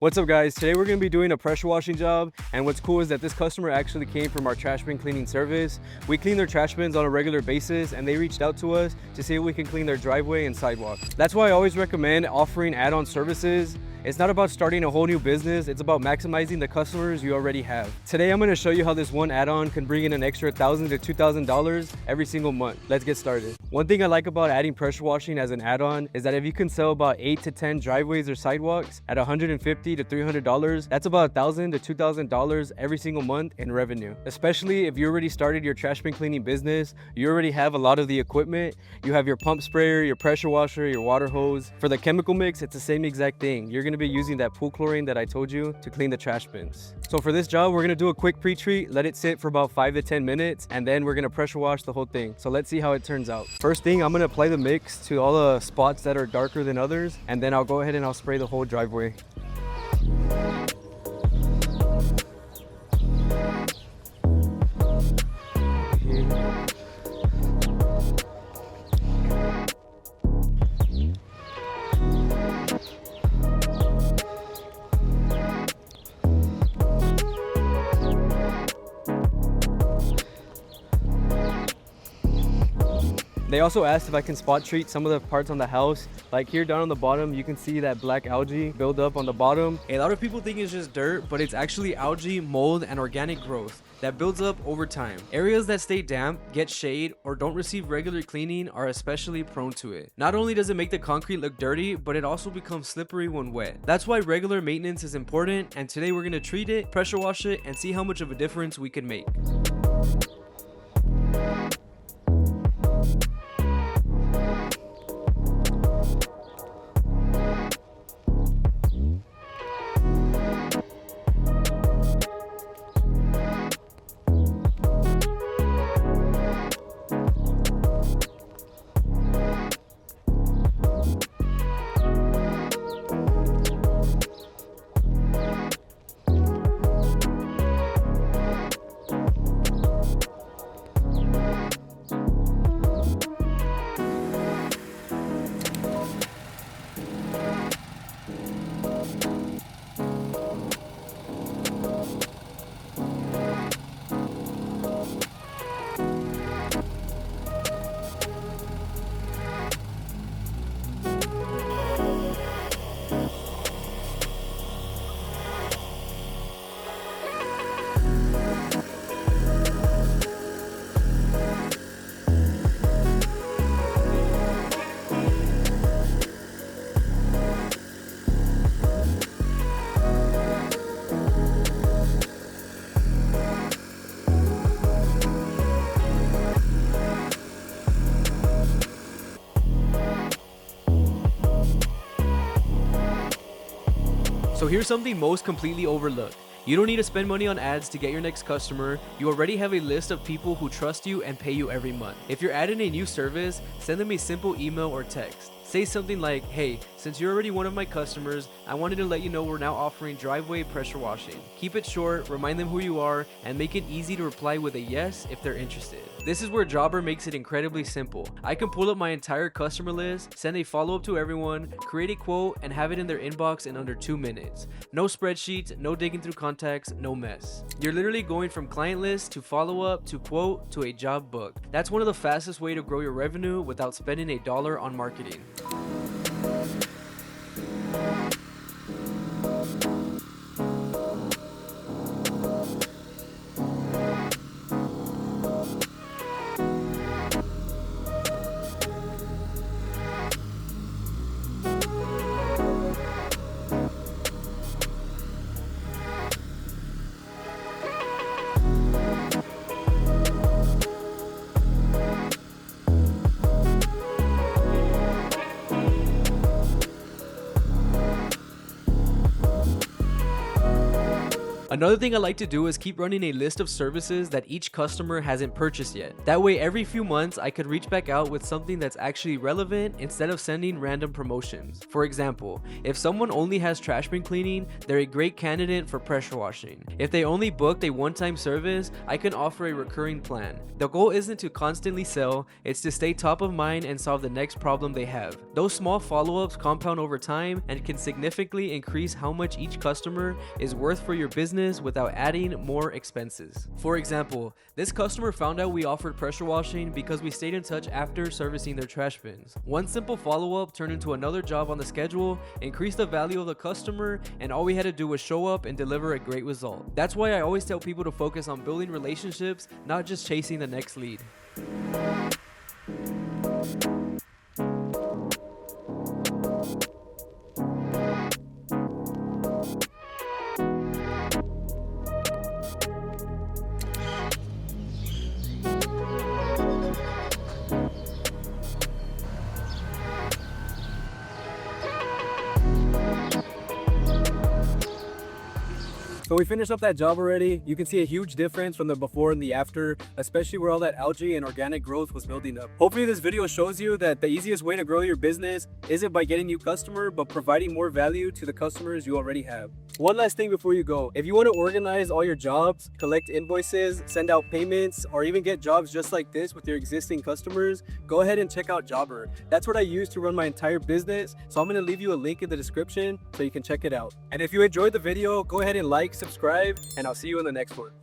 What's up guys, today we're going to be doing a pressure washing job, and what's cool is that this customer actually came from our trash bin cleaning service. We clean their trash bins on a regular basis and they reached out to us to see if we can clean their driveway and sidewalk. That's why I always recommend offering add-on services. It's not about starting a whole new business, it's about maximizing the customers you already have. Today I'm going to show you how this one add-on can bring in an extra $1,000 to $2,000 every single month. Let's get started. One thing I like about adding pressure washing as an add-on is that if you can sell about 8 to 10 driveways or sidewalks at $150 to $300, that's about $1,000 to $2,000 every single month in revenue. Especially if you already started your trash bin cleaning business, you already have a lot of the equipment. You have your pump sprayer, your pressure washer, your water hose. For the chemical mix, it's the same exact thing. You're going to be using that pool chlorine that I told you to clean the trash bins. So for this job, we're going to do a quick pre-treat, let it sit for about 5 to 10 minutes, and then we're going to pressure wash the whole thing. So let's see how it turns out. First thing, I'm going to apply the mix to all the spots that are darker than others, and then I'll go ahead and I'll spray the whole driveway. They also asked if I can spot treat some of the parts on the house. Like here down on the bottom, you can see that black algae build up on the bottom. A lot of people think it's just dirt, but it's actually algae, mold, and organic growth that builds up over time. Areas that stay damp, get shade, or don't receive regular cleaning are especially prone to it. Not only does it make the concrete look dirty, but it also becomes slippery when wet. That's why regular maintenance is important, and today we're gonna treat it, pressure wash it, and see how much of a difference we can make. So here's something most completely overlooked. You don't need to spend money on ads to get your next customer. You already have a list of people who trust you and pay you every month. If you're adding a new service, send them a simple email or text. Say something like, hey, since you're already one of my customers, I wanted to let you know we're now offering driveway pressure washing. Keep it short, remind them who you are, and make it easy to reply with a yes if they're interested. This is where Jobber makes it incredibly simple. I can pull up my entire customer list, send a follow-up to everyone, create a quote, and have it in their inbox in under 2 minutes. No spreadsheets, no digging through contacts, no mess. You're literally going from client list to follow-up to quote to a job booked. That's one of the fastest way to grow your revenue without spending a dollar on marketing. Another thing I like to do is keep running a list of services that each customer hasn't purchased yet. That way every few months I could reach back out with something that's actually relevant instead of sending random promotions. For example, if someone only has trash bin cleaning, they're a great candidate for pressure washing. If they only booked a one-time service, I can offer a recurring plan. The goal isn't to constantly sell, it's to stay top of mind and solve the next problem they have. Those small follow-ups compound over time and can significantly increase how much each customer is worth for your business without adding more expenses. For example, this customer found out we offered pressure washing because we stayed in touch after servicing their trash bins. One simple follow-up turned into another job on the schedule, increased the value of the customer, and all we had to do was show up and deliver a great result. That's why I always tell people to focus on building relationships, not just chasing the next lead. So we finished up that job already. You can see a huge difference from the before and the after, especially where all that algae and organic growth was building up. Hopefully this video shows you that the easiest way to grow your business isn't by getting new customers, but providing more value to the customers you already have. One last thing before you go. If you want to organize all your jobs, collect invoices, send out payments, or even get jobs just like this with your existing customers, go ahead and check out Jobber. That's what I use to run my entire business, so I'm going to leave you a link in the description so you can check it out. And if you enjoyed the video, go ahead and like, subscribe, and I'll see you in the next one.